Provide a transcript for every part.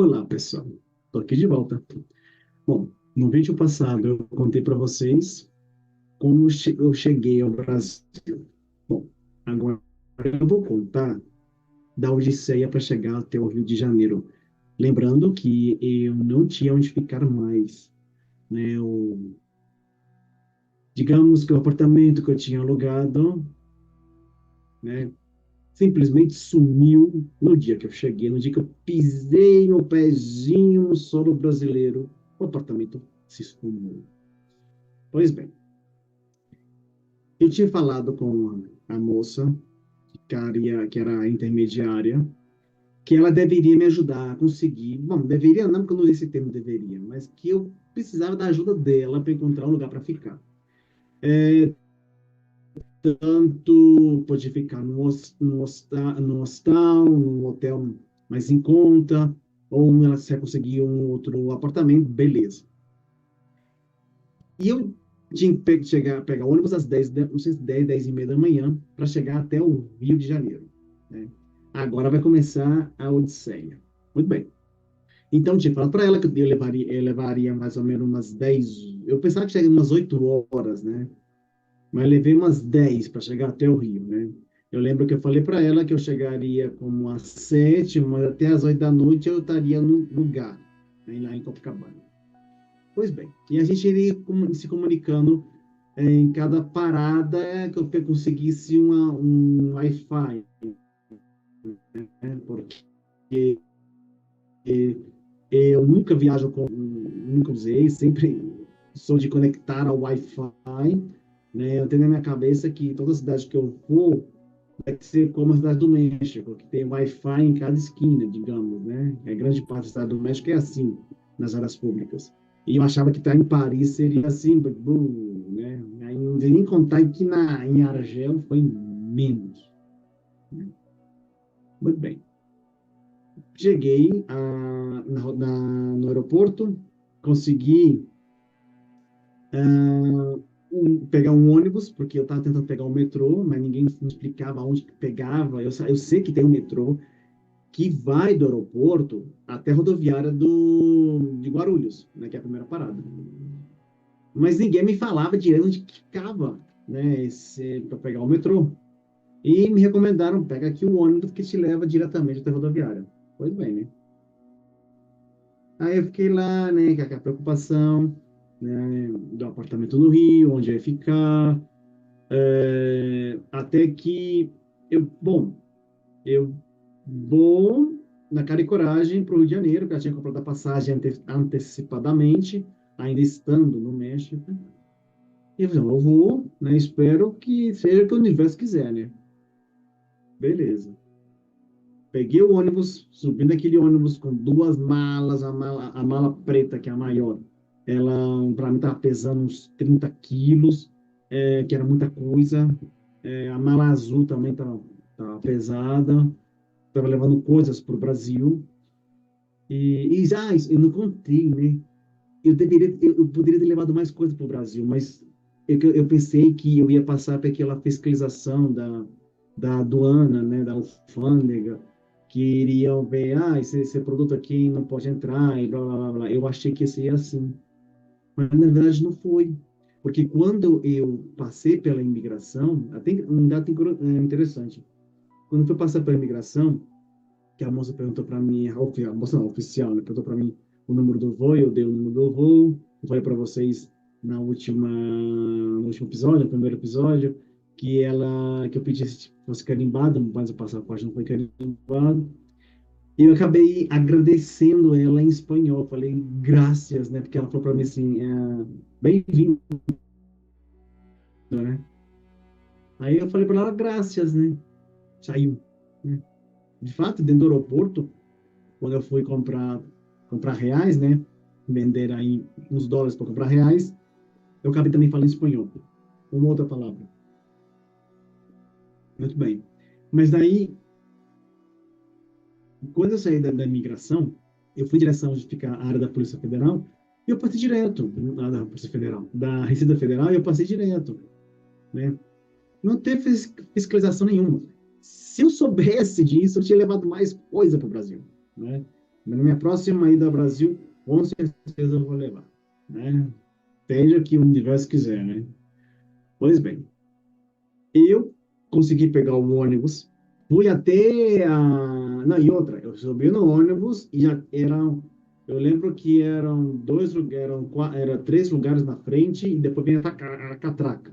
Olá, pessoal. Estou aqui de volta. Bom, no vídeo passado eu contei para vocês como eu cheguei ao Brasil. Bom, agora eu vou contar da Odisseia para chegar até o Rio de Janeiro. Lembrando que eu não tinha onde ficar mais, né? Digamos que o apartamento que eu tinha alugado, né, simplesmente sumiu no dia que eu cheguei, no dia que eu pisei meu pezinho no solo brasileiro, o apartamento se esfumou. Pois bem, eu tinha falado com a moça, que era a intermediária, que ela deveria me ajudar a conseguir. Bom, deveria não, porque eu não disse esse termo deveria, mas que eu precisava da ajuda dela para encontrar um lugar para ficar. Tanto pode ficar no hostal, num hotel mais em conta, ou ela se conseguir um outro apartamento, beleza. E eu tinha que pegar o ônibus às 10, não sei se 10, 10 e meia da manhã, para chegar até o Rio de Janeiro. Né? Agora vai começar a Odisseia. Muito bem. Então, tinha falado para ela que eu levaria mais ou menos umas 10. Eu pensava que chegaria umas 8 horas, né? Mas levei umas 10 para chegar até o Rio, né? Eu lembro que eu falei para ela que eu chegaria como às 7, mas até às 8 da noite eu estaria no lugar, né, lá em Copacabana. Pois bem, e a gente iria se comunicando em cada parada que eu conseguisse um Wi-Fi, né? Porque eu nunca viajo nunca usei, sempre sou de conectar ao Wi-Fi, né? Eu tenho na minha cabeça que toda cidade que eu for vai ser como a cidade do México, que tem Wi-Fi em cada esquina, digamos, né? A grande parte da cidade do México é assim, nas áreas públicas. E eu achava que estar em Paris seria assim, né? Aí não devia nem contar que em Argel foi menos. Né? Muito bem. Cheguei no aeroporto, consegui pegar um ônibus, porque eu estava tentando pegar o metrô, mas ninguém me explicava onde que pegava. Eu sei que tem um metrô que vai do aeroporto até a rodoviária de Guarulhos, né, que é a primeira parada. Mas ninguém me falava direito onde que ficava, né, para pegar o metrô. E me recomendaram, pega aqui o ônibus que te leva diretamente até a rodoviária. Pois bem, né? Aí eu fiquei lá, né, com aquela preocupação, né, do apartamento no Rio, onde eu ia ficar, até que eu vou na cara e coragem para o Rio de Janeiro, que eu tinha comprado a passagem antecipadamente, ainda estando no México. E eu falei, eu vou, né, espero que seja o que o universo quiser, né? Beleza. Peguei o ônibus, subi naquele ônibus com duas malas, a mala preta, que é a maior. Ela, para mim, estava pesando uns 30 quilos, que era muita coisa. A mala azul também estava pesada. Estava levando coisas para o Brasil. Eu não contei, né? Eu poderia ter levado mais coisas para o Brasil, mas eu pensei que eu ia passar por aquela fiscalização da aduana, né, da alfândega, que iriam ver, esse produto aqui não pode entrar, e blá, blá, blá, blá. Eu achei que ia ser assim, mas na verdade não foi. Porque quando eu passei pela imigração, até um dado interessante, quando eu fui passar pela imigração, que a moça perguntou para mim, a moça não, a oficial, né, perguntou para mim o número do voo, eu dei o número do voo, eu falei para vocês no último episódio, no primeiro episódio, que eu pedi se fosse carimbado, mas o passaporte não foi carimbado, e eu acabei agradecendo ela em espanhol, falei graças, né, porque ela falou para mim assim, bem-vindo, né, aí eu falei para ela graças, né, saiu, né, de fato, dentro do aeroporto, quando eu fui comprar reais, né? Vender aí uns dólares para comprar reais, eu acabei também falando espanhol. Uma outra palavra. Muito bem. Mas daí, quando eu saí da imigração, eu fui em direção onde fica a área da Polícia Federal, e eu passei direto, da Polícia Federal, da Receita Federal, e eu passei direto, né? Não teve fiscalização nenhuma. Se eu soubesse disso, eu tinha levado mais coisa para o Brasil, né? Mas na minha próxima ida ao Brasil, com certeza eu vou levar, né? Seja o que o universo quiser, né? Pois bem, eu consegui pegar o ônibus, fui até a... Não, e outra, eu subi no ônibus e já eram... Eu lembro que eram dois lugares, era três lugares na frente e depois vinha a catraca.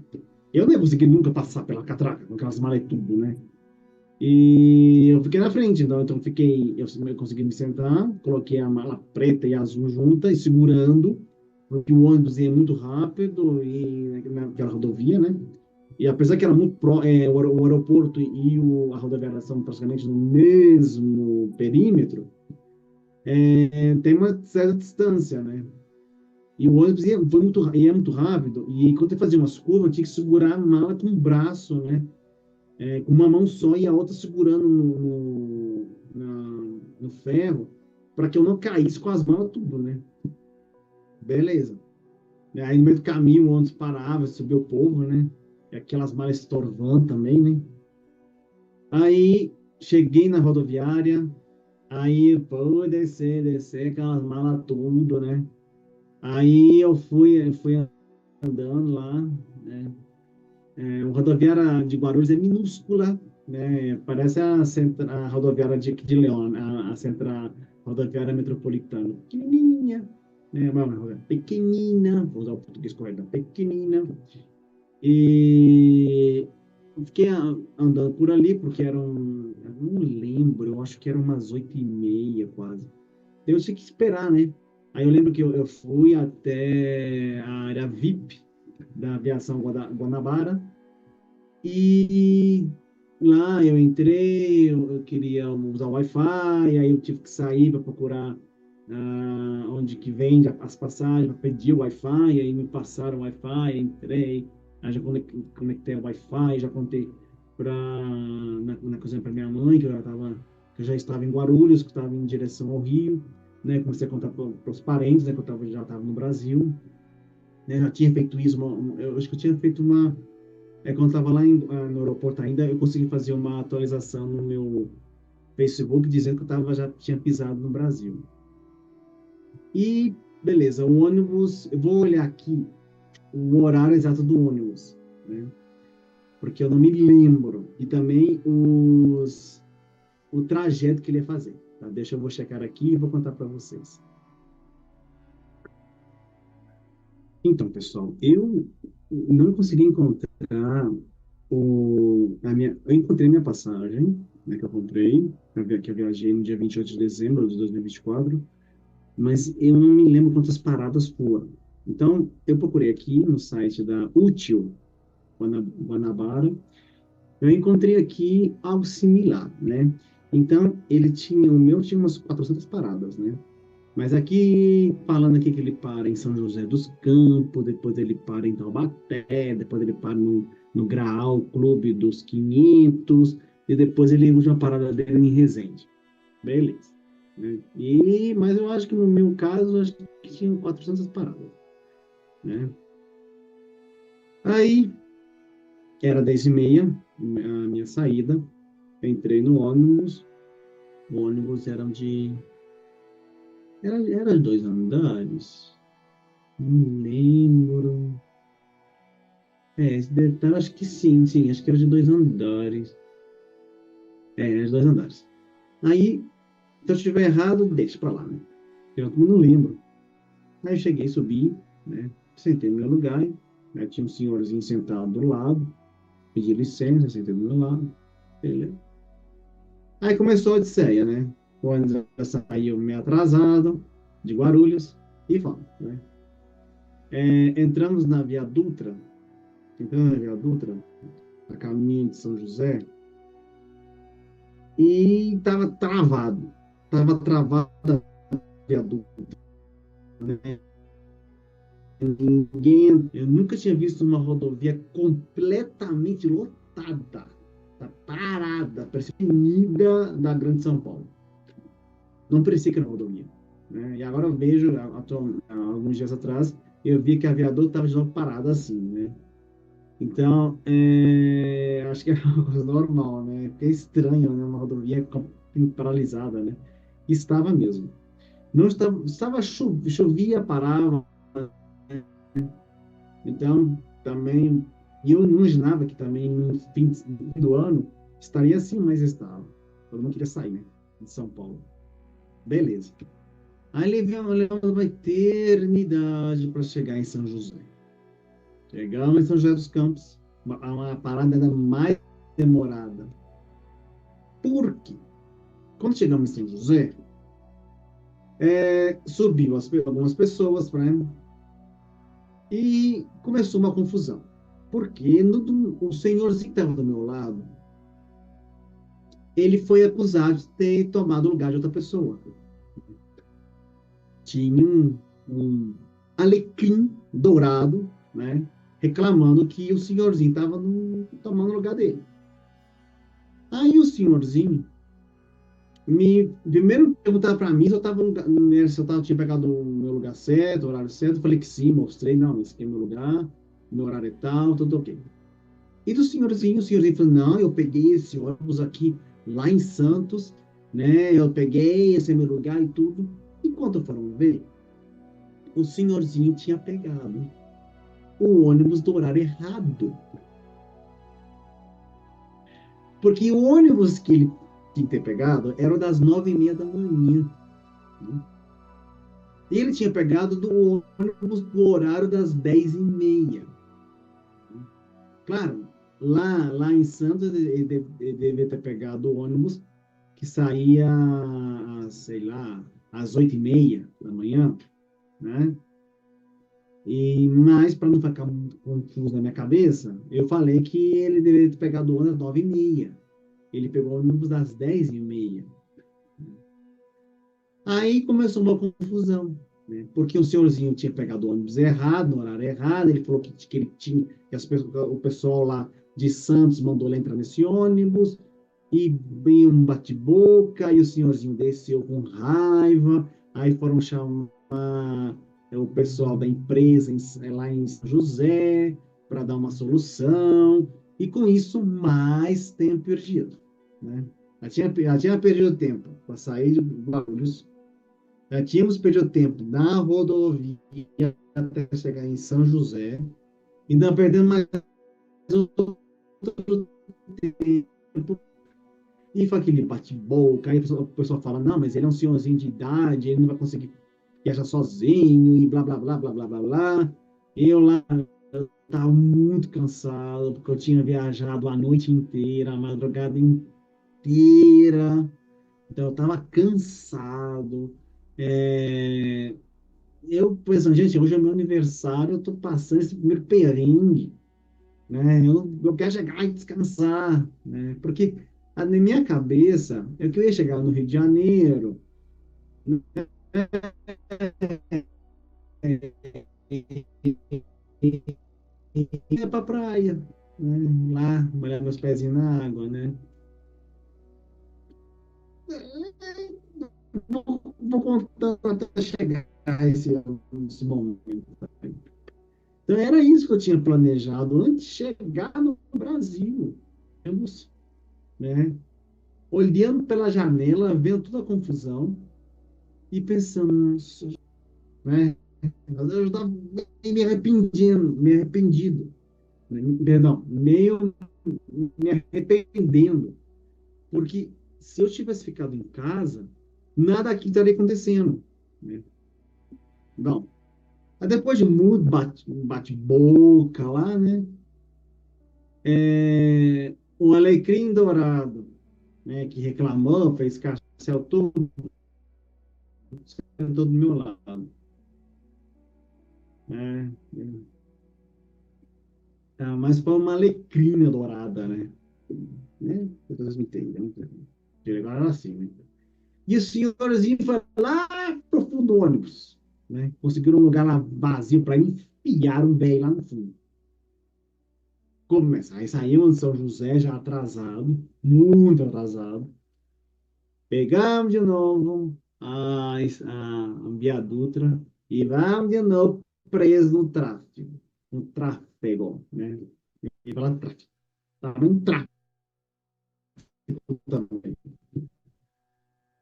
Eu não ia conseguir nunca passar pela catraca, com aquelas malas e tudo, né? E eu fiquei na frente, então eu consegui me sentar, coloquei a mala preta e azul junta e segurando, porque o ônibus ia muito rápido e naquela rodovia, né? E apesar que era muito o aeroporto e a rodoviária são praticamente no mesmo perímetro, tem uma certa distância, né? E o ônibus ia muito rápido, e quando eu fazia umas curvas, eu tinha que segurar a mala com o braço, né? Com uma mão só e a outra segurando no ferro, para que eu não caísse com as malas tudo, né? Beleza. Aí no meio do caminho, o ônibus parava, subiu o povo, né? E aquelas malas estorvando também, né? Aí cheguei na rodoviária, aí pô, descer, aquelas malas tudo, né? Aí eu fui andando lá, né? A rodoviária de Guarulhos é minúscula, né? Parece a rodoviária de León, a rodoviária metropolitana. Pequenininha, né? Pequenina, vou usar o português correto, pequenina. E eu fiquei andando por ali, porque eu não lembro, eu acho que era umas 8h30 quase. Eu tinha que esperar, né? Aí eu lembro que eu fui até a área VIP da aviação Guanabara, e lá eu entrei, eu queria usar o Wi-Fi, aí eu tive que sair para procurar onde que vende as passagens, para pedir o Wi-Fi, aí me passaram o Wi-Fi, entrei, aí já conectei o Wi-Fi, já contei na cozinha para minha mãe, que eu já estava em Guarulhos, que estava em direção ao Rio, né? Comecei a contar para os parentes, né? Que já estava no Brasil, né? Já tinha feito isso, eu acho que eu tinha feito uma quando estava lá no aeroporto ainda, eu consegui fazer uma atualização no meu Facebook dizendo que já tinha pisado no Brasil. E, beleza, o ônibus, eu vou olhar aqui o horário exato do ônibus, né? Porque eu não me lembro. E também o trajeto que ele ia fazer. Tá? Eu vou checar aqui e vou contar para vocês. Então, pessoal, eu não consegui encontrar eu encontrei minha passagem, né, que eu comprei, que eu viajei no dia 28 de dezembro de 2024, mas eu não me lembro quantas paradas foram. Então, eu procurei aqui no site da Útil Guanabara, eu encontrei aqui algo similar, né? Então, o meu tinha umas 400 paradas, né? Mas aqui, falando aqui que ele para em São José dos Campos, depois ele para em Taubaté, depois ele para no Graal Clube dos 500, e depois ele usa uma parada dele em Resende. Beleza. Né? Mas eu acho que no meu caso, acho que tinha 400 paradas. Né? Aí, era 10h30, a minha saída, eu entrei no ônibus, o ônibus era de 2 andares, não lembro. Esse detalhe, acho que sim, acho que era de 2 andares. Era de 2 andares. Aí, se eu estiver errado, deixa pra lá, né? Eu não lembro. Aí eu cheguei, subi, né? Sentei no meu lugar, né? Tinha um senhorzinho sentado do lado, pedi licença, sentei do meu lado, beleza. Aí começou a odisseia, né? O ônibus saiu meio atrasado, de Guarulhos, e fomos, né? Entramos na Via Dutra, a caminho de São José, e estava travado a viaduto, né? Eu nunca tinha visto uma rodovia completamente lotada, tá parada, parecia uma avenida da Grande São Paulo. Não parecia que era uma rodovia, né? E agora eu vejo, alguns dias atrás, eu vi que a viaduto estava de novo parada assim, né? Então, acho que é uma coisa normal, né? Porque é estranho, né? Uma rodovia paralisada, né? Estava mesmo. Não estava chovia, parava, então também, e eu imaginava que também no fim do ano estaria assim mais estável. Todo mundo queria sair, né, de São Paulo. Beleza. Aí levamos uma eternidade para chegar em São José. Chegamos em São José dos Campos, uma parada ainda mais demorada. Por quê? Quando chegamos em São José, subiu algumas pessoas, né? E começou uma confusão. Porque o senhorzinho que estava do meu lado, ele foi acusado de ter tomado o lugar de outra pessoa. Tinha um alecrim dourado, né? Reclamando que o senhorzinho estava tomando o lugar dele. Aí o senhorzinho primeiro perguntar para mim se eu tava, se eu tava, tinha pegado o meu lugar certo, o horário certo. Eu falei que sim, mostrei, não, esse aqui é meu lugar, meu horário é tal, tudo ok. E do senhorzinho, o senhorzinho falou, não, eu peguei esse ônibus aqui lá em Santos, né? Eu peguei, esse é meu lugar e tudo. E quando foram ver, o senhorzinho tinha pegado o ônibus do horário errado. Porque o ônibus que ele tinha que ter pegado era o das 9h30 da manhã. Né? E ele tinha pegado do ônibus do horário das 10h30. Claro, lá em Santos ele devia ter pegado o ônibus que saía, sei lá, às 8h30 da manhã, né? Mas, para não ficar muito confuso na minha cabeça, eu falei que ele deveria ter pegado o ônibus às 9h30. Ele pegou o ônibus às 10h30. Aí começou uma confusão, né? Porque o senhorzinho tinha pegado o ônibus errado, no horário errado, ele falou que ele tinha, que o pessoal lá de Santos mandou ele entrar nesse ônibus, e bem um bate-boca, e o senhorzinho desceu com raiva, aí foram chamar o pessoal da empresa lá em São José para dar uma solução, e com isso mais tempo perdido, né? Já tinha perdido tempo para sair de Guarulhos. Já tínhamos perdido tempo na rodovia até chegar em São José. Ainda perdendo mais outro tempo. E foi aquele bate-boca. Aí o pessoal fala: não, mas ele é um senhorzinho de idade, ele não vai conseguir viajar sozinho, e blá, blá, blá, blá, blá, blá, blá. Eu lá estava muito cansado, porque eu tinha viajado a noite inteira, a madrugada inteira. Então eu estava cansado. É, eu pensando, gente, hoje é meu aniversário, eu tô passando esse primeiro perrengue, né? Eu quero chegar e descansar, né? Porque na minha cabeça, eu queria chegar no Rio de Janeiro, né? E ir pra praia, né? Lá, molhar meus pezinhos na água, né? Vou contando até chegar esse momento. Então, era isso que eu tinha planejado antes de chegar no Brasil. Temos, né? Olhando pela janela, vendo toda a confusão e pensando, nossa, né? Eu estava me arrependido, né? Perdão, meio me arrependendo, porque se eu tivesse ficado em casa, nada aqui estaria acontecendo, né? Bom, aí depois de muito bate-boca lá, né? O Alecrim Dourado, né? Que reclamou, fez carcel todo, sentou do meu lado, né? Ah, mas foi uma alecrina dourada, né? Vocês me entendem, né? Agora era assim, né? E o senhorzinho foi lá pro fundo do ônibus, né? Conseguiram um lugar lá vazio para enfiar um velho lá no fundo. Começa. Aí saímos de São José já atrasado, muito atrasado. Pegamos de novo a Via Dutra e vamos de novo preso no tráfego. No tráfego, né? E falar tráfego. Estava um tráfego também.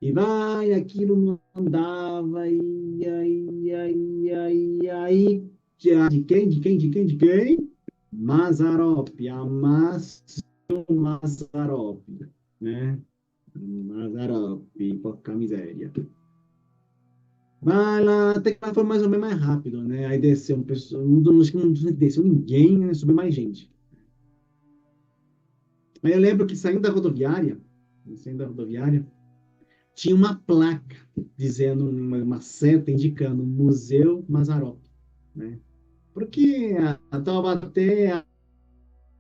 E vai, aquilo não andava, de quem, de quem, de quem, de quem? Mazzaropi, Amácio Mazzaropi, né? Mazzaropi, porca miséria. Vai lá, até que lá foi mais ou menos mais rápido, né? Aí desceu um pessoal, acho que não desceu ninguém, né? Subiu mais gente. Aí eu lembro que saindo da rodoviária, tinha uma placa dizendo, uma seta indicando Museu Mazzaropi, né? Porque a Taubaté é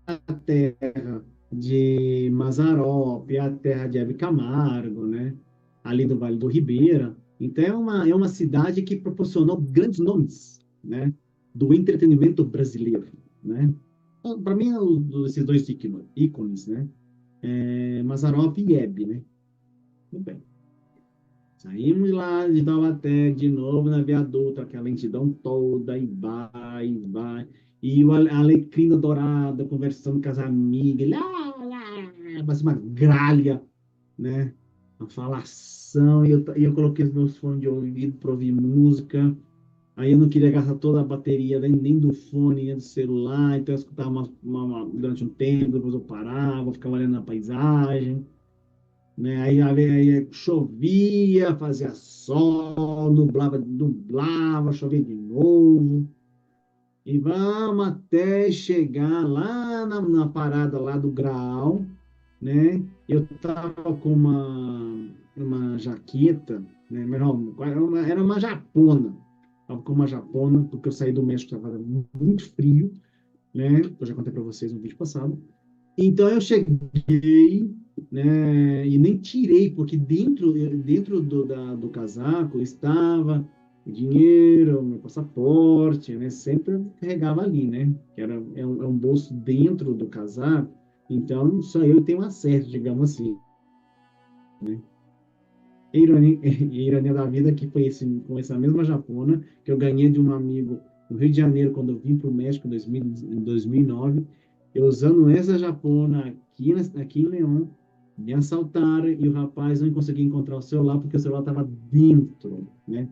a terra de Mazzaropi, é a terra de Hebe Camargo, né? Ali do Vale do Ribeira. Então é uma cidade que proporcionou grandes nomes, né? Do entretenimento brasileiro, né? Para mim, esses dois ícones, né? Mazzaropi e Hebe, né? Muito bem. Saímos lá de Taubaté de novo na viaduto, aquela lentidão toda, e vai, e vai. E a Alecrina Dourada conversando com as amigas, parece uma gralha, né? Uma falação. E eu coloquei os meus fones de ouvido para ouvir música. Aí eu não queria gastar toda a bateria nem do fone, nem do celular. Então eu escutava durante um tempo, depois eu parava, ficava olhando a paisagem, né? Aí chovia, fazia sol, nublava, chovia de novo. E vamos até chegar lá na parada lá do Graal, né? Eu tava com uma jaqueta, né? Melhor, era uma japona. Tava com uma japona, porque eu saí do México, estava muito frio, né? Eu já contei para vocês no vídeo passado. Então eu cheguei, né, e nem tirei, porque dentro do casaco estava o dinheiro, meu passaporte, né? Sempre eu carregava ali, né? Que é um bolso dentro do casaco, então só eu tenho acesso, digamos assim, né? A ironia da vida que foi com essa mesma japona que eu ganhei de um amigo no Rio de Janeiro quando eu vim para o México em 2009. Eu usando essa japona aqui em León, me assaltaram e o rapaz não conseguia encontrar o celular porque o celular estava dentro, né,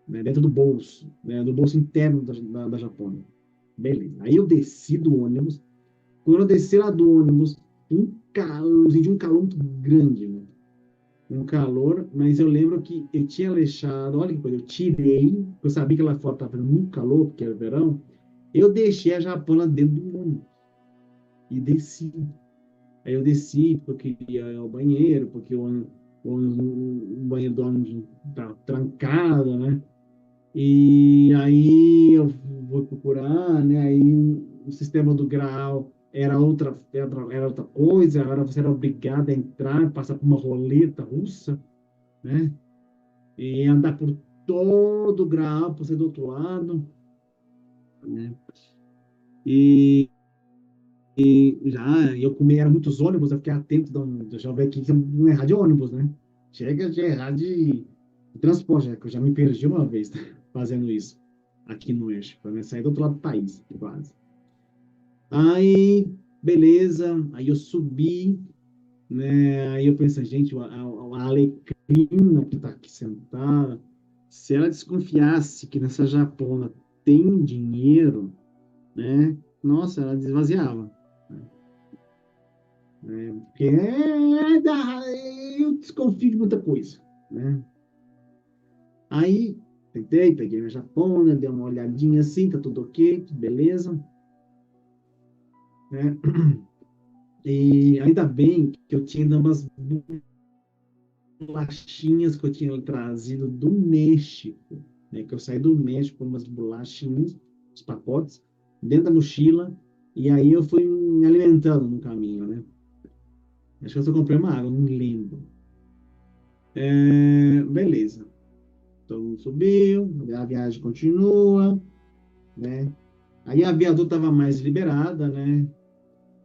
dentro do bolso, né, do bolso interno da japona. Beleza. Aí eu desci do ônibus. Quando eu desci lá do ônibus, eu senti um calor muito grande, né? Um calor, mas eu lembro que eu tinha deixado, olha que coisa, eu tirei, eu sabia que lá fora estava fazendo muito calor, porque era verão, eu deixei a japona dentro do ônibus e desci. Aí eu desci porque eu queria ir ao banheiro, porque o banheiro do ônibus tá trancado, né? E aí eu vou procurar, né? Aí o sistema do grau era outra coisa, agora você era obrigado a entrar, passar por uma roleta russa, né? E andar por todo o grau para ser do outro lado, né? E, eu comi, eram muitos ônibus, eu fiquei atento, deixa eu ver aqui, que não errar de ônibus, né? Chega de errar de transporte, que eu já me perdi uma vez fazendo isso aqui no México, para sair do outro lado do país, quase. Aí, beleza, aí eu subi, né? Aí eu pensei, gente, a Alecrina que está aqui sentada, se ela desconfiasse que nessa japona tem dinheiro, né? Nossa, ela desvaziava, né? Porque eu desconfio de muita coisa, né? Aí, peguei minha japona, dei uma olhadinha assim, tá tudo ok, beleza, né? E ainda bem que eu tinha umas bolachinhas que eu tinha trazido do México, né? Que eu saí do México com umas bolachinhas, os pacotes, dentro da mochila, e aí eu fui me alimentando no caminho, né? Acho que eu só comprei uma água, não me lembro. Beleza. Então subiu, a viagem continua, né? Aí a viaduta estava mais liberada, né?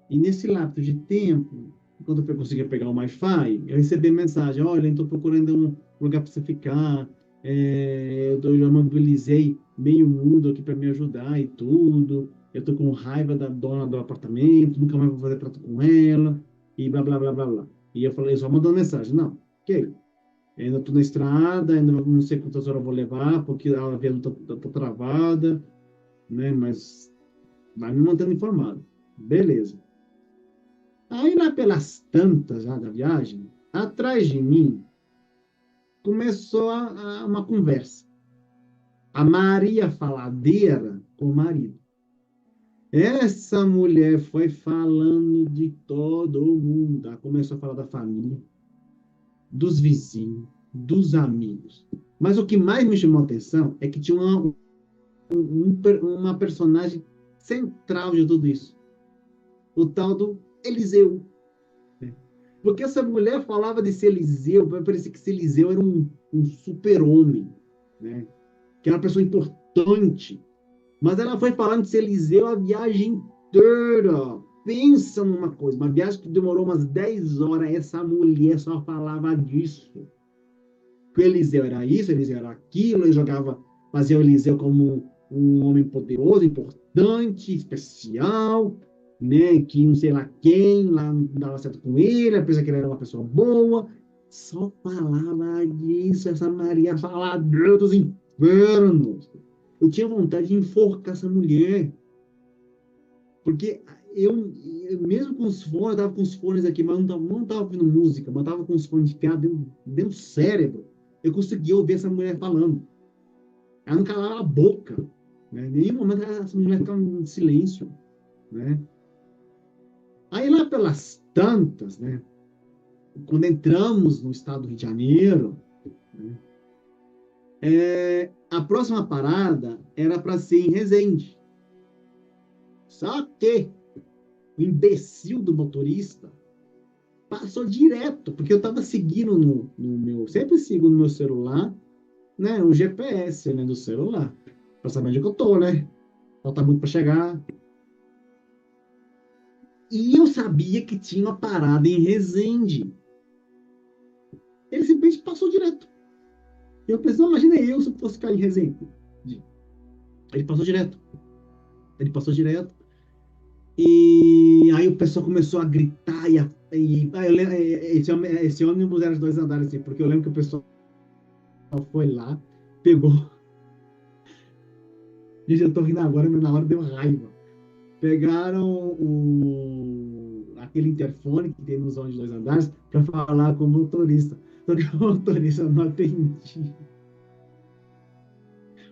E nesse lapso de tempo, quando eu conseguia pegar o Wi-Fi, eu recebi mensagem: olha, estou procurando um lugar para você ficar. Eu já mobilizei meio mundo aqui para me ajudar e tudo. Eu estou com raiva da dona do apartamento, nunca mais vou fazer trato com ela, e blá, blá, blá, blá, blá. E eu falei, só mandando mensagem: não, ok. Ainda estou na estrada, ainda não sei quantas horas eu vou levar, porque a viagem está travada, né? Mas vai me mantendo informado. Beleza. Aí, lá pelas tantas já da viagem, atrás de mim, começou uma conversa. A Maria faladeira com o marido. Essa mulher foi falando de todo mundo. Ela começou a falar da família, dos vizinhos, dos amigos. Mas o que mais me chamou a atenção é que tinha uma personagem central de tudo isso. O tal do Eliseu. Né? Porque essa mulher falava de ser Eliseu, parecia que esse Eliseu era um super-homem, né? Que era uma pessoa importante. Mas ela foi falando de ser Eliseu a viagem inteira. Pensa numa coisa, uma viagem que demorou umas 10 horas, essa mulher só falava disso. Que o Eliseu era isso, o Eliseu era aquilo, ele jogava, fazia o Eliseu como um homem poderoso, importante, especial, né? Que não sei lá quem lá não dava certo com ele, apesar que ele era uma pessoa boa. Só falava disso, essa Maria faladora dos infernos. Eu tinha vontade de enforcar essa mulher, porque mesmo com os fones, eu tava com os fones aqui, mas não tava ouvindo música, mas tava com os fones enfiados dentro do cérebro. Eu conseguia ouvir essa mulher falando. Ela não calava a boca. Né? Em nenhum momento essa mulher ficava em silêncio. Né? Aí lá pelas tantas, né? Quando entramos no estado do Rio de Janeiro, né? A próxima parada era para ser em Resende. Só que o imbecil do motorista passou direto, porque eu estava seguindo no meu, sempre sigo no meu celular, né, o GPS, né, do celular, para saber onde é que eu tô, né? Falta muito para chegar. E eu sabia que tinha uma parada em Resende. Ele simplesmente passou direto. Eu pensei, imagina eu se eu fosse cair em Resende. Ele passou direto. Ele passou direto. E aí o pessoal começou a gritar esse ônibus era de 2 andares, assim, porque eu lembro que o pessoal foi lá, pegou. Gente, eu tô rindo agora, mas na hora deu raiva. Pegaram aquele interfone que tem nos ônibus de 2 andares para falar com o motorista. Só que o motorista não atendia.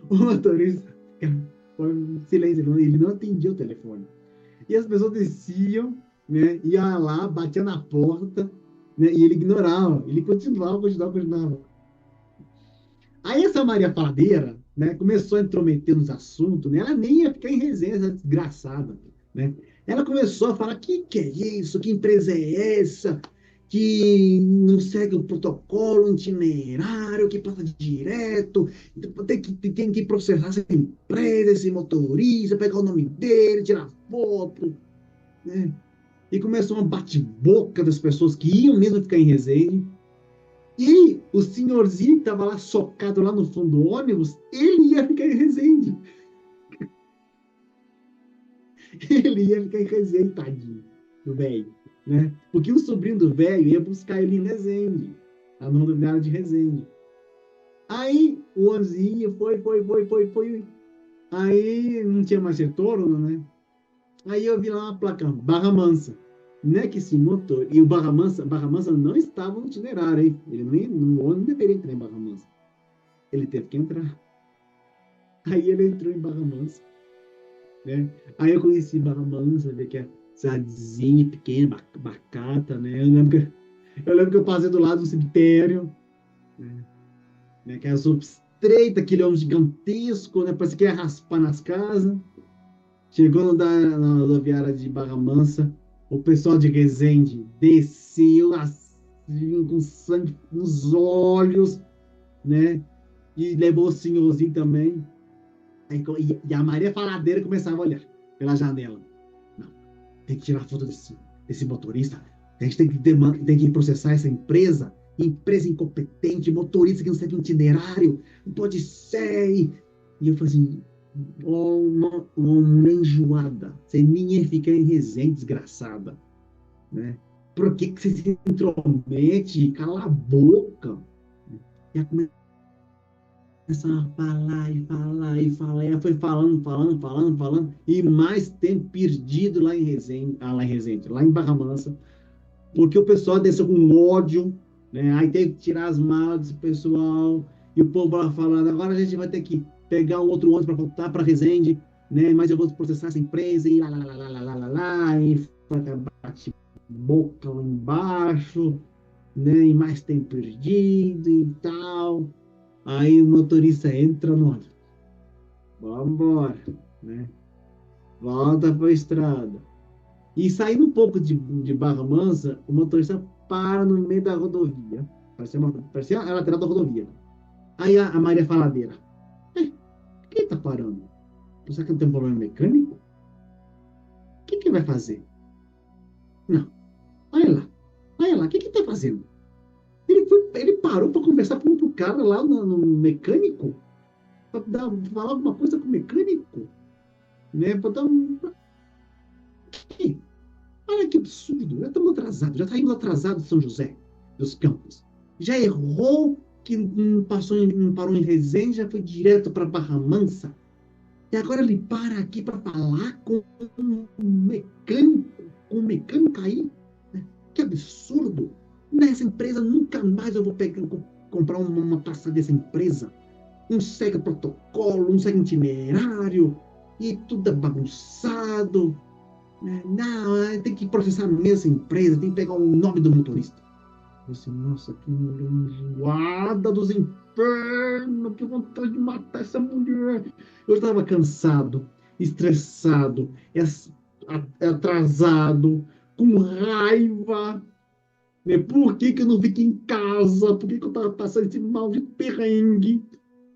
O motorista foi em silêncio, ele não atendia o telefone. E as pessoas desciam, né, iam lá, batiam na porta, né, e ele ignorava. Ele continuava. Aí essa Maria Faladeira, né, começou a intrometer nos assuntos, né? Ela nem ia ficar em resenha, essa desgraçada, né? Ela começou a falar: que é isso? Que empresa é essa? Que não segue o protocolo, o itinerário, que passa direto, tem que processar essa empresa, esse motorista, pegar o nome dele, tirar foto, né? E começou uma bate-boca das pessoas que iam mesmo ficar em resenha. E o senhorzinho que estava lá socado lá no fundo do ônibus, ele ia ficar em Resende. Ele ia ficar em Resende, tadinho, do velho. Né? Porque o sobrinho do velho ia buscar ele em Resende, a rodoviária de Resende. Aí o ônibusinho foi. Aí não tinha mais retorno, né? Aí eu vi lá uma placa, Barra Mansa. Né, que esse motor. E o Barra Mansa não estava no itinerário, hein? Ele nem, no ônibus não deveria entrar em Barra Mansa. Ele teve que entrar. Aí ele entrou em Barra Mansa, né? Aí eu conheci Barra Mansa, ver que é cidadezinha pequena, bacata, né? Eu lembro que eu passei do lado do cemitério, né? Que era estreita, aquele homem gigantesco, né? Parecia que ia raspar nas casas. Chegou na rodoviária de Barra Mansa, o pessoal de Resende desceu assim, com sangue nos olhos, né? E levou o senhorzinho também. E a Maria Faladeira começava a olhar pela janela. Não, tem que tirar foto desse motorista. A gente tem que processar essa empresa. Empresa incompetente, motorista que não segue itinerário. Não pode ser. E eu falei assim, uma mulher enjoada. Você nem ia ficar em resenha, desgraçada. Né? Por que você se intromete? Cala a boca. E ela começou a falar e falar e falar. E ela foi falando, falando, falando, falando. E mais tempo perdido lá em Resende, lá em Barra Mansa, porque o pessoal desceu com ódio, né? Aí teve que tirar as malas do pessoal, e o povo lá falando, agora a gente vai ter que pegar um outro ônibus para voltar para Resende, né? Mas eu vou processar essa empresa, e lá, lá, lá, lá, lá, lá, lá, lá, e foi bate boca lá embaixo, né? E mais tempo perdido e tal. Aí o motorista entra no ônibus, vamos embora, né? Volta para a estrada. E saindo um pouco de Barra Mansa, o motorista para no meio da rodovia. Parecia a lateral da rodovia. Aí a Maria Faladeira. Por que ele tá parando? Será que não tem um problema mecânico? O que que vai fazer? Não. Olha lá, o que que ele tá fazendo? Ele parou para conversar com outro cara lá no mecânico? Para falar alguma coisa com o mecânico? Né? Para dar um. Ih, olha que absurdo. Já estamos atrasados. Já está indo atrasado de São José dos Campos. Já errou que não parou em Resende, já foi direto para Barra Mansa. E agora ele para aqui para falar com um mecânico, com um mecânico aí. Que absurdo! Nessa empresa nunca mais eu vou comprar uma passagem dessa empresa. Não segue protocolo, não segue itinerário, e tudo é bagunçado. Não, tem que processar mesmo essa empresa, tem que pegar o nome do motorista. Eu disse, nossa, que mulher enjoada dos infernos, que vontade de matar essa mulher. Eu estava cansado, estressado, atrasado, com raiva. Né? Por que que eu não fiquei em casa? Por que que eu estava passando esse mal de perrengue?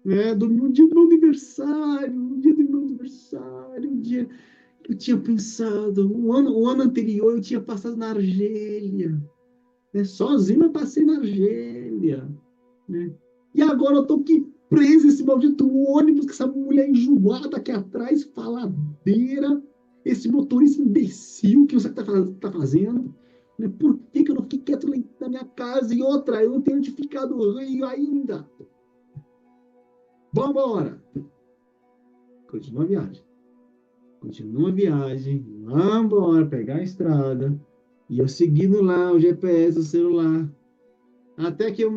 Né? No dia do meu aniversário, no dia do meu aniversário, um dia eu tinha pensado, o ano anterior eu tinha passado na Argélia, né? Sozinho eu passei na Argélia, né? E agora eu tô aqui preso esse maldito ônibus com essa mulher enjoada aqui atrás, faladeira, esse motorista imbecil que você tá fazendo, né? Por que que eu não fiquei quieto na minha casa? E outra, eu não tenho onde ficar do Rio ainda. Vambora! Continua a viagem. Continua a viagem. Vambora, pegar a estrada. E eu seguindo lá o GPS do celular. Até que eu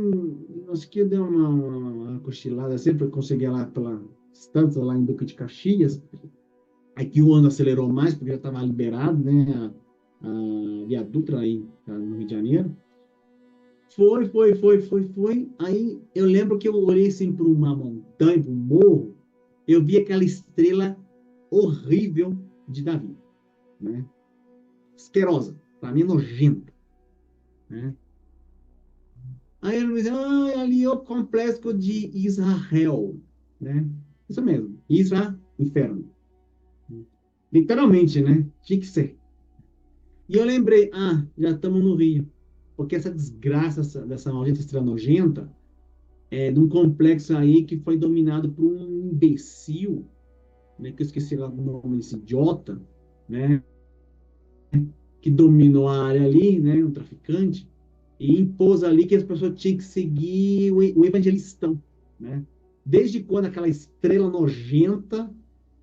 acho que eu dei uma cochilada sempre, eu consegui lá pela distância, lá em Duque de Caxias. Aí que o ano acelerou mais, porque já estava liberado, né? A Via Dutra aí no Rio de Janeiro. Foi. Aí eu lembro que eu olhei assim para uma montanha, para um morro, eu vi aquela estrela horrível de Davi, né? Asquerosa, para mim nojenta, né? Aí ele me disse, ali é o complexo de Israel, né? Isso mesmo, Israel, inferno. Literalmente, né? Tinha que ser. E eu lembrei, já estamos no Rio. Porque essa desgraça, dessa maldita estrela nojenta, é de um complexo aí que foi dominado por um imbecil, né? Que eu esqueci lá o nome desse idiota, né? Que dominou a área ali, né? Um traficante, e impôs ali que as pessoas tinham que seguir o evangelistão, né? Desde quando aquela estrela nojenta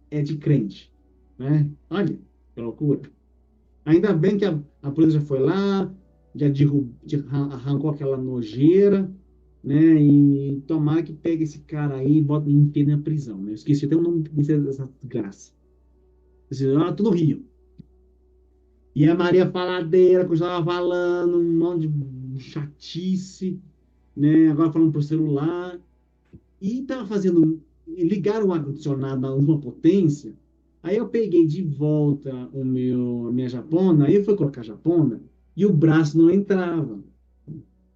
é de crente, né? Olha, que loucura. Ainda bem que a polícia já foi lá, já arrancou aquela nojeira, né? E tomara que pegue esse cara aí e bota em na prisão, né? Eu esqueci até o nome dessa desgraça. Tô no Rio. E a Maria Faladeira, que eu estava falando, um monte de chatice, né? Agora falando por celular. E estava fazendo. Ligaram o ar-condicionado na última potência. Aí eu peguei de volta a minha japona, aí eu fui colocar a japona e o braço não entrava.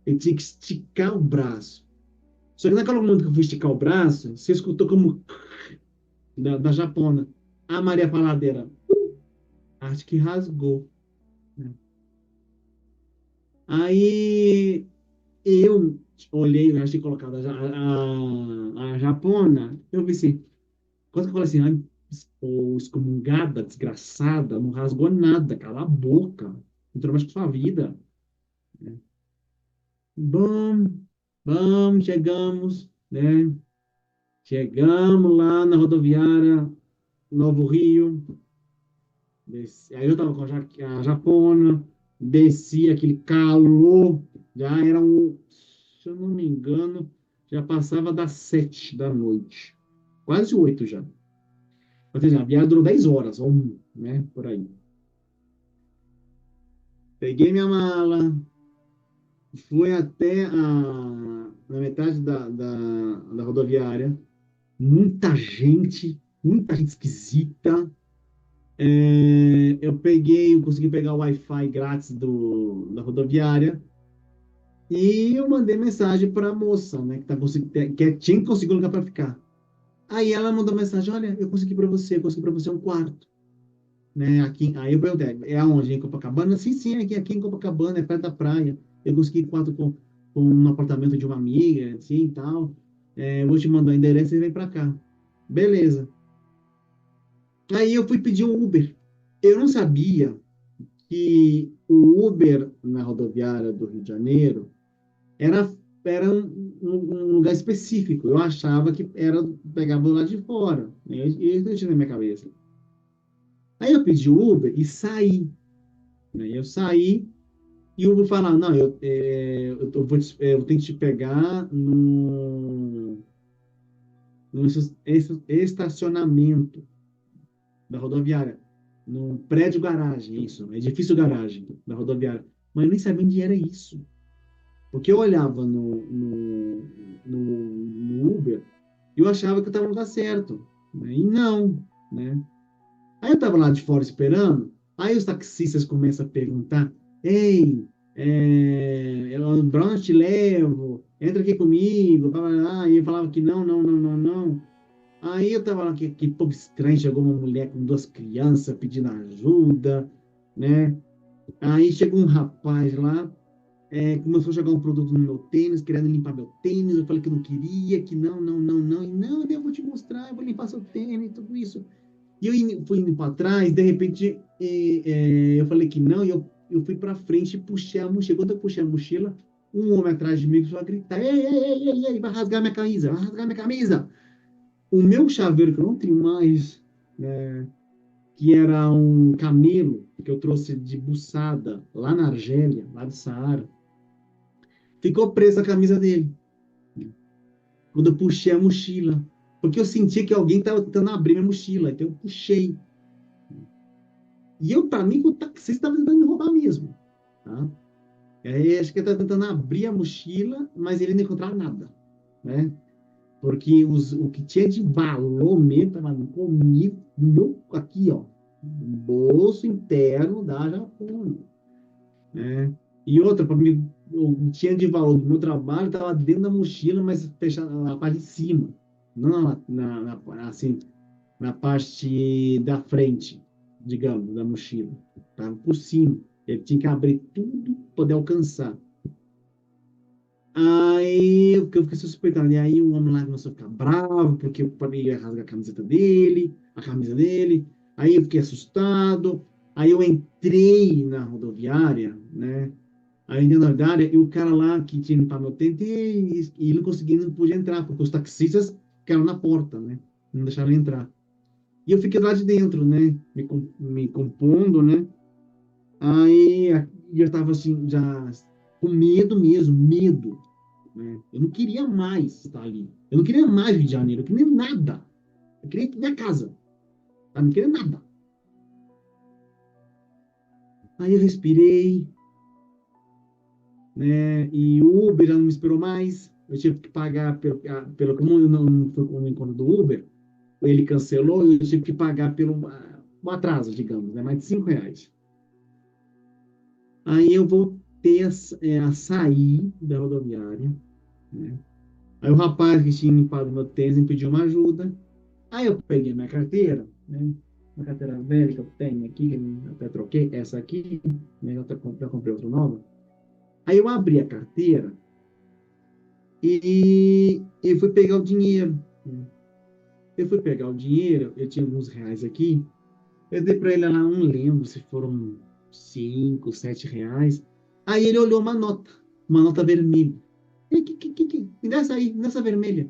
Eu tinha que esticar o braço. Só que naquele momento que eu fui esticar o braço, você escutou como da japona. A Maria Faladeira, acho que rasgou, né? Aí eu olhei, eu já tinha colocado a japona, eu vi assim, quase que eu falei assim, ai, ô, excomungada, desgraçada, não rasgou nada, cala a boca, não trouxe mais com sua vida, né? Bom, Vamos, chegamos, né? Chegamos lá na rodoviária Novo Rio. Aí eu tava com a japona, desci aquele calor, já era se eu não me engano, já passava das 7 da noite, quase 8 já. Ou seja, a viagem durou 10 horas, ou, né, por aí. Peguei minha mala, fui até na metade da rodoviária, muita gente esquisita. Eu consegui pegar o Wi-Fi grátis da rodoviária e eu mandei mensagem para a moça, né, tinha conseguido um lugar para ficar. Aí ela mandou mensagem: olha, eu consegui para você um quarto, né, aqui. Aí eu perguntei: é aonde? Em Copacabana? Sim, sim, aqui em Copacabana, é perto da praia. Eu consegui quarto com um apartamento de uma amiga, assim, e tal. Eu vou te mandar o endereço e vem para cá. Beleza. Aí eu fui pedir um Uber. Eu não sabia que o Uber na rodoviária do Rio de Janeiro era um lugar específico. Eu achava que pegava do lado de fora. Isso eu tinha na minha cabeça. Aí eu pedi o Uber e saí, né? Eu saí e o Uber falou: não, eu tenho que te pegar no estacionamento da rodoviária, no prédio garagem, isso, edifício garagem da rodoviária. Mas eu nem sabia onde era isso. Porque eu olhava no Uber e eu achava que eu estava no lugar certo, né? E não, né? Aí eu estava lá de fora esperando, aí os taxistas começam a perguntar: ei, para onde eu te levo? Entra aqui comigo, blá, blá, blá. E eu falava que não, não, não, não, não. Aí eu estava lá, que povo estranho, chegou uma mulher com duas crianças pedindo ajuda, né? Aí chegou um rapaz lá, começou a jogar um produto no meu tênis, querendo limpar meu tênis. Eu falei que não queria, que não, não, não, não. E não, eu vou te mostrar, eu vou limpar seu tênis, tudo isso. E fui indo para trás, de repente, eu falei que não, e eu fui para frente e puxei a mochila. Quando eu puxei a mochila, um homem atrás de mim começou a gritar: ei, ei, ei, ei, ei, vai rasgar minha camisa, vai rasgar minha camisa. O meu chaveiro, que eu não tenho mais, né, que era um camelo que eu trouxe de buçada lá na Argélia, lá do Saara, ficou presa a camisa dele quando eu puxei a mochila. Porque eu sentia que alguém estava tentando abrir minha mochila, então eu puxei. E eu, para mim, o taxista estava tentando me roubar mesmo. Tá? Acho que ele estava tentando abrir a mochila, mas ele não encontrava nada. Né? Porque o que tinha de valor mesmo estava comigo, no meu, aqui, ó, no bolso interno da Japão. Né? E outra, para mim, o que tinha de valor do meu trabalho estava dentro da mochila, mas fechada na parte de cima, não assim, na parte da frente, digamos, da mochila. Estava por cima. Ele tinha que abrir tudo para poder alcançar. Aí eu fiquei suspeitando. E aí o homem lá começou a ficar bravo, porque eu ia rasgar a camiseta dele, a camisa dele. Aí eu fiquei assustado. Aí eu entrei na rodoviária, né? Aí dentro da rodoviária, e o cara lá que tinha limpado meu tente, e ele não conseguia, não podia entrar, porque os taxistas ficaram na porta, né? Não deixaram ele entrar. E eu fiquei lá de dentro, né? Me compondo, né? Aí eu tava assim, já com medo mesmo, medo, né? Eu não queria mais estar ali. Eu não queria mais Rio de Janeiro, eu queria nada. Eu queria ir pra minha casa, tá? Eu não queria nada. Aí eu respirei, né? E o Uber já não me esperou mais. Eu tive que pagar como eu não foi com o encontro do Uber, ele cancelou, eu tive que pagar pelo um atraso, digamos, né? Mais de R$ 5. Aí eu voltei a sair da rodoviária, né? Aí o rapaz que tinha limpado meu tênis me pediu uma ajuda. Aí eu peguei minha carteira, né? Uma carteira velha que eu tenho aqui, que eu até troquei, essa aqui, né? Eu comprei outra nova. Aí eu abri a carteira e fui pegar o dinheiro, né? Eu fui pegar o dinheiro, eu tinha alguns reais aqui. Eu dei para ele lá, não lembro se foram 5, R$ 7. Aí ele olhou uma nota vermelha. Ei, me dá essa aí, me dá essa vermelha.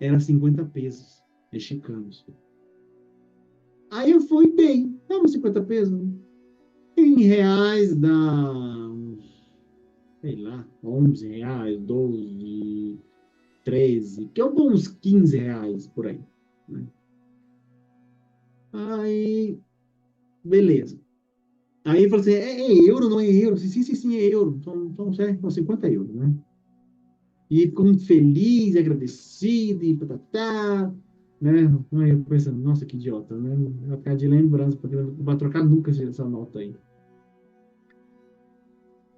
Era 50 pesos mexicanos. Aí eu fui bem. Dá 50 pesos. Em reais dá, sei lá, 11 reais, 12, 13, que eu dou uns 15 reais por aí, né? Aí, beleza. Aí ele falou assim, é euro, não é euro? Sim, sim, sim, é euro. São 50 euros, né? E ficou muito feliz, agradecido, e patatá, né? Aí eu pensando, nossa, que idiota, né? Vai ficar de lembrança, porque não vai trocar nunca essa nota aí.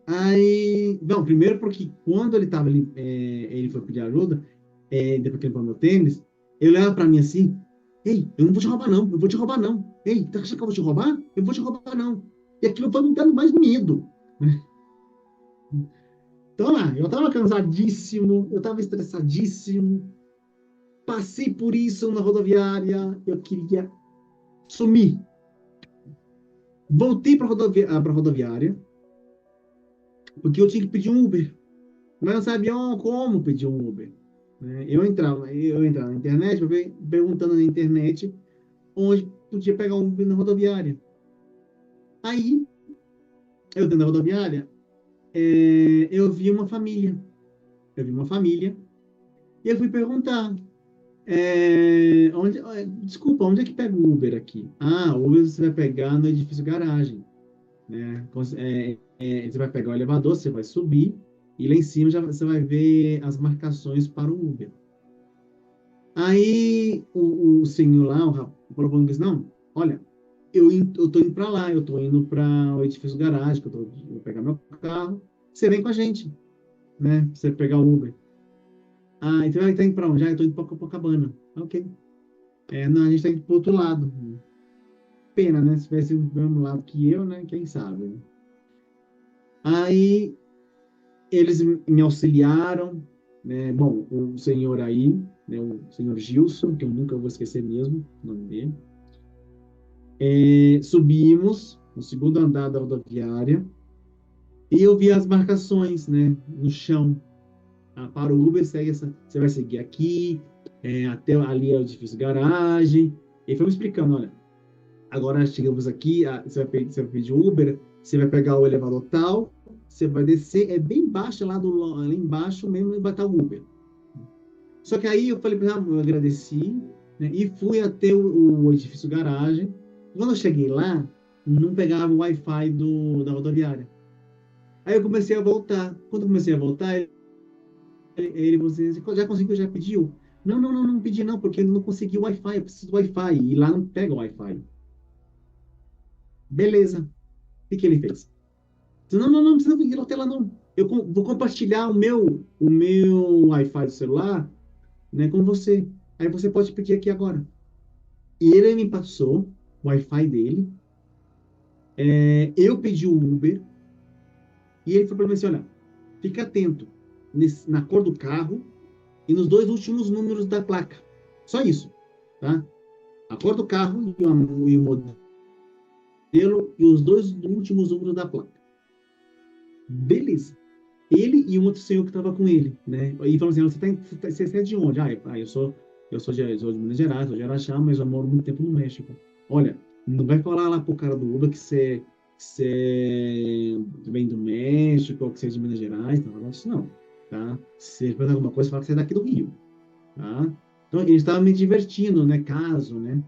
Aí, não, primeiro porque quando ele tava ali, ele foi pedir ajuda, depois que ele pôs meu tênis, ele olhava pra mim assim, ei, eu não vou te roubar não, eu vou te roubar não. Ei, tá achando que eu vou te roubar? Eu vou te roubar não. E aquilo foi me dando mais medo. Então lá, eu tava cansadíssimo, eu tava estressadíssimo, passei por isso na rodoviária, eu queria sumir. Voltei pra rodoviária, porque eu tinha que pedir um Uber. Mas não sabia como pedir um Uber, né? Eu entrava na internet, perguntando na internet onde podia pegar um Uber na rodoviária. Aí, eu dentro da rodoviária, eu vi uma família. Eu vi uma família e eu fui perguntar, desculpa, onde é que pega o Uber aqui? Ah, o Uber você vai pegar no edifício garagem, né? Você vai pegar o elevador, você vai subir e lá em cima já você vai ver as marcações para o Uber. Aí o senhor lá, o falou disse, não, olha, eu tô indo para lá, eu tô indo para o edifício garagem, que vou pegar meu carro, você vem com a gente, né? Pra você pegar o Uber. Ah, então tá indo para onde? Ah, eu tô indo para Copacabana. Ok. Não, a gente tá indo pro outro lado. Pena, né? Se tivesse do mesmo lado que eu, né? Quem sabe, né? Aí eles me auxiliaram, né? Bom, o senhor aí, né? O senhor Gilson, que eu nunca vou esquecer mesmo o nome dele. Subimos no segundo andar da rodoviária e eu vi as marcações, né, no chão. Ah, para o Uber, você vai seguir aqui, até ali é o edifício garagem. Ele foi me explicando, olha, agora chegamos aqui, você vai pedir Uber, você vai pegar o elevador tal, você vai descer, é bem baixo lá embaixo mesmo vai estar o Uber. Só que aí eu falei, eu agradeci, né, e fui até o edifício garagem. Quando eu cheguei lá, não pegava o Wi-Fi da rodoviária. Aí eu comecei a voltar. Quando eu comecei a voltar, você já conseguiu, já pediu? Não, não, não, não pedi não, porque eu não consegui o Wi-Fi, eu preciso do Wi-Fi. E lá não pega o Wi-Fi. Beleza. O que ele fez? Disse, não, não, não, não precisa vir até lá não. Vou compartilhar o meu Wi-Fi do celular, né, com você. Aí você pode pedir aqui agora. E ele me passou o Wi-Fi dele. Eu pedi o Uber e ele falou para mim assim: olha, fica atento na cor do carro e nos dois últimos números da placa. Só isso, tá? A cor do carro e o modelo e os dois últimos números da placa. Beleza. Ele e um outro senhor que estava com ele, né? E falou assim: você é de onde? Eu sou de Minas Gerais, sou de Araxá, mas eu moro muito tempo no México. Olha, não vai falar lá pro cara do Uber que você vem do México ou que você é de Minas Gerais, não fala isso não, tá? Se você perguntar alguma coisa, fala que você é daqui do Rio, tá? Então, eles estavam me divertindo, né? Caso, né?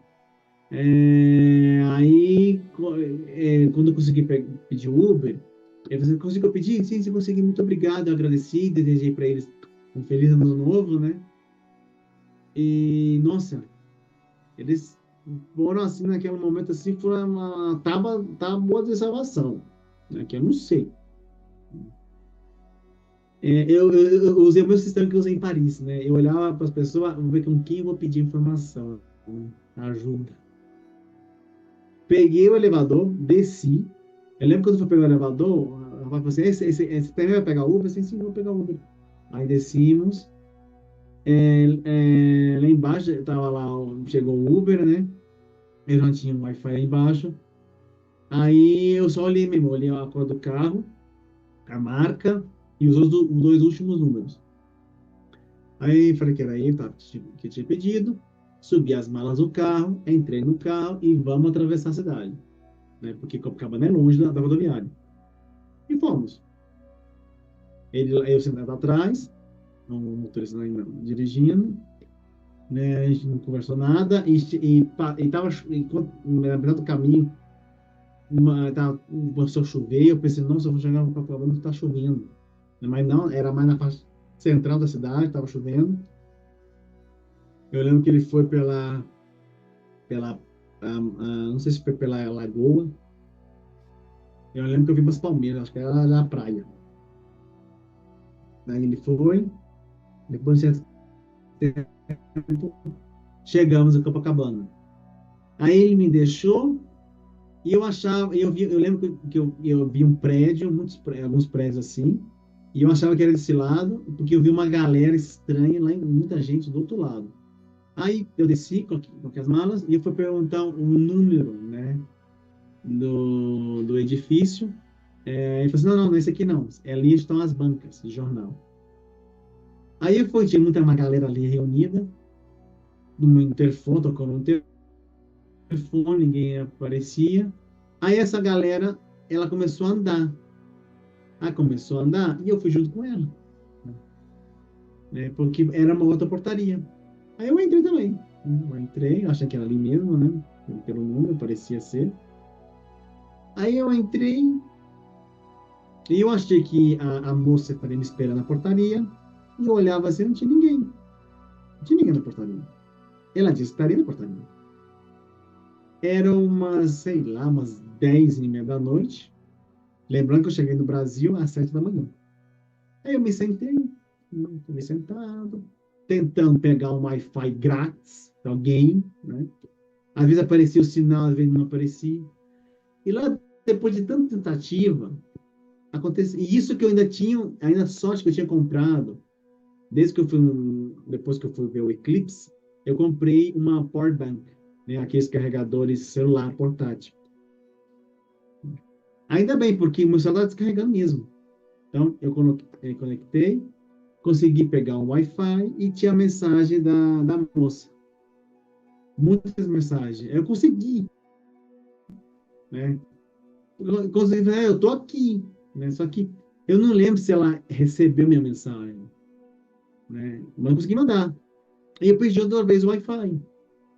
Aí, quando eu consegui pedir Uber, você conseguiu pedir? Sim, você conseguiu. Muito obrigado. Eu agradeci, desejei para eles um feliz ano novo, né? E, nossa, eles foram assim, naquele momento, assim, foi uma tábua de salvação, né? Que eu não sei. Eu usei o meu sistema que eu usei em Paris, né? Eu olhava para as pessoas, vou ver com quem eu vou pedir informação, né? Ajuda. Peguei o elevador, desci. Eu lembro quando eu fui pegar o elevador, a rapaz falou assim: esse também vai pegar Uber? Assim, sim, vou pegar Uber. Aí descimos. Lá embaixo, tava lá, chegou o Uber, né? Eu não tinha Wi-Fi aí embaixo. Aí eu só olhei mesmo, olhei a cor do carro, a marca e os dois últimos números. Aí falei que era ele tá, que tinha pedido, subi as malas do carro, entrei no carro e vamos atravessar a cidade, né? Porque Copacabana é longe da rodoviária. E fomos. Eu sentado atrás, o motorista ainda dirigindo, né? A gente não conversou nada e tava, na beirada do caminho, começou a chover. Eu pensei, nossa, eu vou chegar no Copacabana que tá chovendo. Mas não, era mais na parte central da cidade, tava chovendo. Eu lembro que ele foi não sei se foi pela lagoa. Eu lembro que eu vi umas palmeiras, acho que era na praia. Daí ele foi, depois de tempo, chegamos em Copacabana. Aí ele me deixou e eu achava, eu lembro que eu vi um prédio, alguns prédios assim, e eu achava que era desse lado, porque eu vi uma galera estranha lá, muita gente do outro lado. Aí eu desci com as malas e eu fui perguntar um número, né, do edifício. Ele falou assim, não, não, esse aqui não. Ali estão as bancas de jornal. Aí foi, tinha uma galera ali reunida, no interfone, tocando no telefone, ninguém aparecia. Aí essa galera, ela começou a andar. Aí começou a andar e eu fui junto com ela, né? Porque era uma outra portaria. Aí eu entrei também, né? Eu entrei, achei que era ali mesmo, né? Pelo número, parecia ser. Aí eu entrei e eu achei que a moça estaria me esperando na portaria. E eu olhava assim, não tinha ninguém. Não tinha ninguém na portaria. Ela disse que estaria na portaria. Eram umas, sei lá, umas 10:30 da noite. Lembrando que eu cheguei no Brasil às 7 da manhã. Aí eu me sentei, me sentado, tentando pegar um Wi-Fi grátis de alguém, né? Às vezes aparecia o sinal, às vezes não aparecia. E lá, depois de tanta tentativa, aconteceu. E isso que eu ainda tinha, ainda sorte que eu tinha comprado, desde que eu fui, depois que eu fui ver o Eclipse, eu comprei uma power bank, né? Aqueles carregadores celular portátil. Ainda bem, porque o meu celular descarregando mesmo. Então, eu conectei, consegui pegar um Wi-Fi e tinha a mensagem da moça. Muitas mensagens. Eu consegui, né? Eu consegui, eu tô aqui, né? Só que eu não lembro se ela recebeu minha mensagem, né? Mas eu consegui mandar. E eu pedi outra vez o Wi-Fi.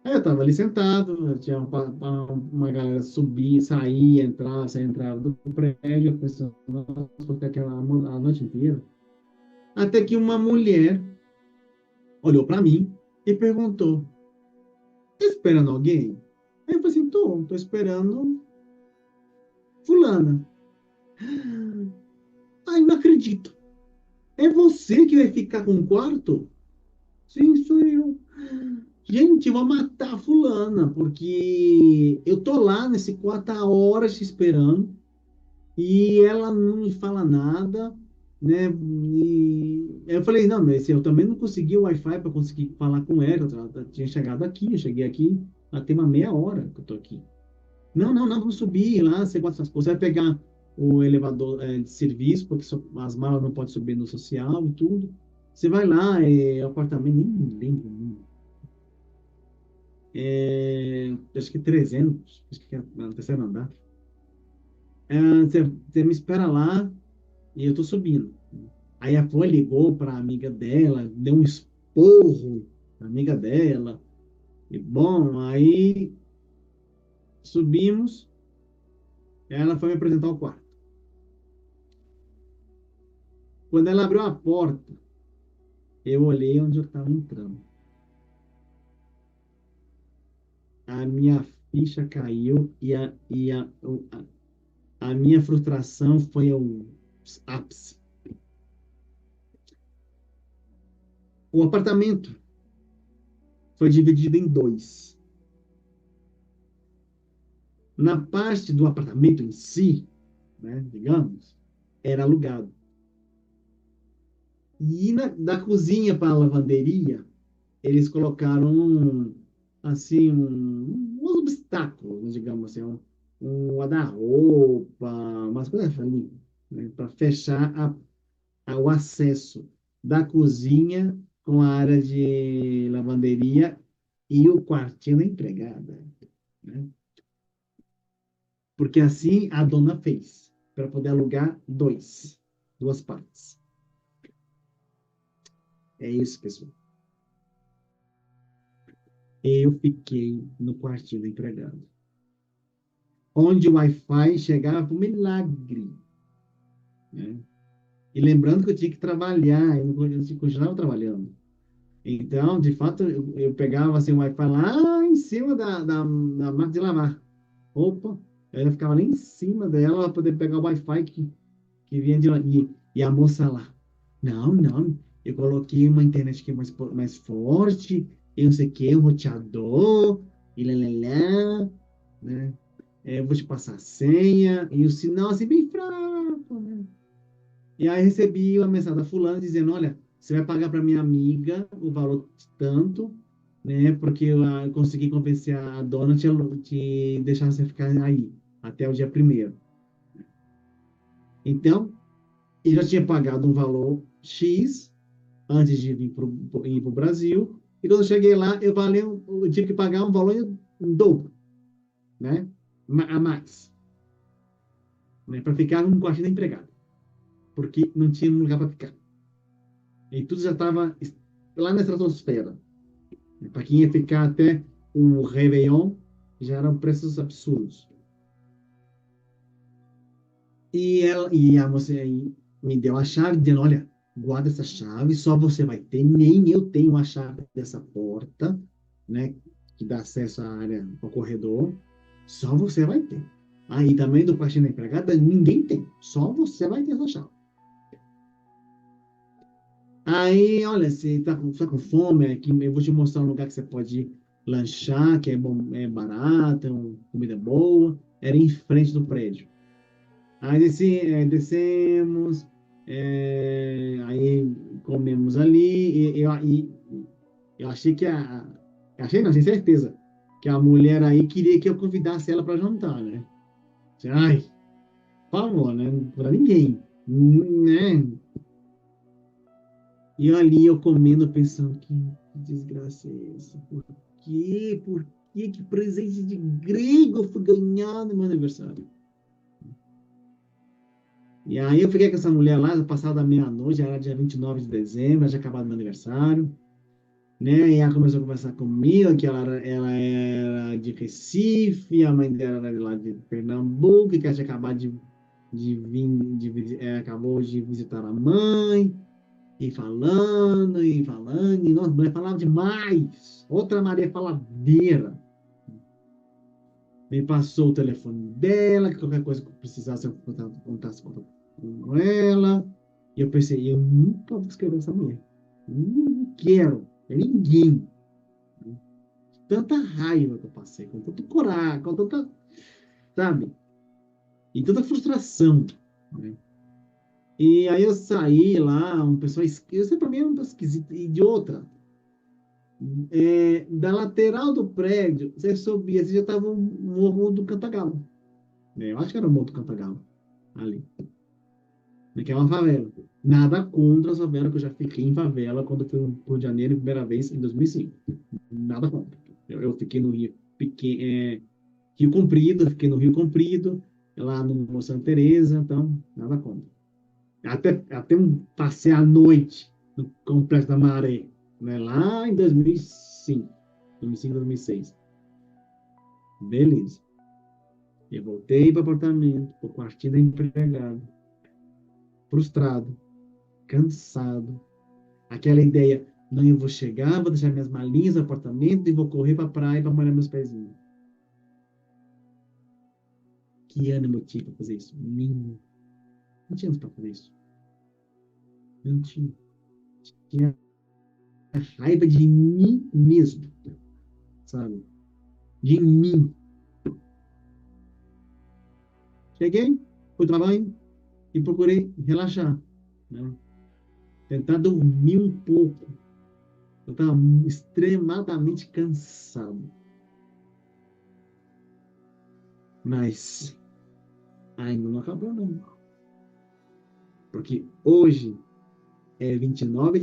Aí eu tava ali sentado, tinha uma galera subir, sair, entrar, sair, entrar do prédio, eu pensando, nossa, vou ficar aquela a noite inteira. Até que uma mulher olhou para mim e perguntou: tá esperando alguém? Aí eu falei assim: tô esperando fulana. Ai, não acredito. É você que vai ficar com o quarto? Sim, sou eu. Gente, eu vou matar a fulana, porque eu tô lá nesse quarto há horas te esperando e ela não me fala nada, né? E eu falei, não, mas eu também não consegui o Wi-Fi para conseguir falar com ela. Eu tinha chegado aqui, eu cheguei aqui, há tem uma meia hora que eu tô aqui. Não, não, não, vamos subir lá, você bota essas coisas, você vai pegar o elevador de serviço, porque as malas não podem subir no social e tudo. Você vai lá, apartamento, nem me lembro o número. Acho que 300, acho que é no terceiro andar. Você me espera lá e eu tô subindo. Aí a Fô ligou para a amiga dela, deu um esporro na amiga dela. E bom, aí subimos, ela foi me apresentar o quarto. Quando ela abriu a porta, eu olhei onde eu estava entrando. A minha ficha caiu a minha frustração foi ao ápice. O apartamento foi dividido em dois. Na parte do apartamento em si, né, digamos, era alugado. E da cozinha para a lavanderia, eles colocaram assim uns obstáculos, digamos assim, um guarda-roupa, umas coisas ali, né, para fechar o acesso da cozinha com a área de lavanderia e o quartinho da empregada, né? Porque assim a dona fez, para poder alugar duas partes. É isso, pessoal. Eu fiquei no quartinho da empregada, onde o Wi-Fi chegava por milagre, né? E lembrando que eu tinha que trabalhar, eu continuava trabalhando. Então, de fato, eu pegava assim, o Wi-Fi lá em cima da máquina de lavar. Opa, eu ficava lá em cima dela para poder pegar o Wi-Fi que vinha de lá. E a moça lá, não, não, eu coloquei uma internet que é mais forte, e não sei o que, um roteador, e lá, lá, lá, né? Eu vou te passar a senha, e o sinal assim bem fraco, né? E aí recebi uma mensagem da fulana dizendo, olha, você vai pagar para minha amiga o valor de tanto, né? Porque eu consegui convencer a dona te deixar você ficar aí até o dia primeiro. Então, eu já tinha pagado um valor X antes de vir para o Brasil. E quando eu cheguei lá, eu tive que pagar um valor em dobro, né? A mais, né? Para ficar no quartinho da empregada. Porque não tinha lugar para ficar. E tudo já estava lá na estratosfera. Para quem ia ficar até o Réveillon, já eram preços absurdos. E a moça aí me deu a chave, dizendo: olha, guarda essa chave, só você vai ter, nem eu tenho a chave dessa porta, né, que dá acesso à área, ao corredor, só você vai ter. Aí também do quartinho da empregada, ninguém tem, só você vai ter essa chave. Aí, olha, se tá com fome, aqui, eu vou te mostrar um lugar que você pode lanchar, que é bom, é barato, comida boa. Era em frente do prédio. Aí descemos, aí comemos ali, eu achei achei não, tenho certeza, que a mulher aí queria que eu convidasse ela para jantar, né? Ai, por favor, né? Para ninguém, né? E ali eu comendo, pensando, que desgraça é essa? Por quê? Por quê? Que presente de grego eu fui ganhar no meu aniversário? E aí eu fiquei com essa mulher lá, passada da meia-noite, era dia 29 de dezembro, já acabado meu aniversário, né? E ela começou a conversar comigo, que ela era de Recife, a mãe dela era de lá de Pernambuco, que ela tinha acabado de vir, acabou de visitar a mãe, e falando, e nossa, a mulher falava demais. Outra Maria faladeira. Me passou o telefone dela, que qualquer coisa que eu precisasse, eu contasse com ela. E eu pensei, eu nunca vou escrever essa mulher. Não quero, é ninguém. Tanta raiva que eu passei, com tanto coragem, com tanta, sabe? E tanta frustração, né? E aí eu saí lá, um pessoal, eu sei pra mim é um pessoal esquisito. E de outra, da lateral do prédio, você subia, você já estava o morro do Cantagalo. Eu acho que era o morro do Cantagalo, ali. Que é uma favela. Nada contra a favela, que eu já fiquei em favela quando fui para o Rio de Janeiro, primeira vez, em 2005. Nada contra. Eu fiquei no Rio, Rio Comprido, fiquei no Rio Comprido, lá no Santa Teresa, então, nada contra. Até passei a noite no Complexo da Maré, né, lá em 2005, 2005, 2006. Beleza. Eu voltei para o apartamento, para o quartinho da empregada, frustrado, cansado. Aquela ideia, não, eu vou chegar, vou deixar minhas malinhas no apartamento e vou correr para a praia para molhar meus pezinhos. Que ânimo eu tinha para fazer isso? Nenhum. Não tinha para fazer isso. Não tinha. Tinha raiva de mim mesmo, sabe? De mim. Cheguei, fui tomar banho e procurei relaxar, né? Tentar dormir um pouco. Eu estava extremadamente cansado. Mas ainda não acabou, não. Porque hoje É 29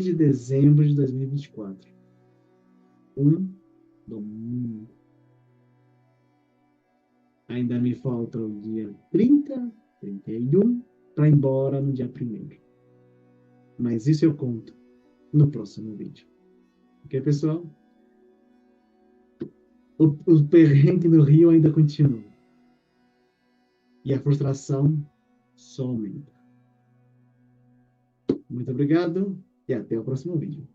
de dezembro de 2024. Um domingo. Ainda me falta o dia 30, 31, para ir embora no dia 1º. Mas isso eu conto no próximo vídeo. Ok, pessoal? O perrengue no Rio ainda continua. E a frustração só aumenta. Muito obrigado e até o próximo vídeo.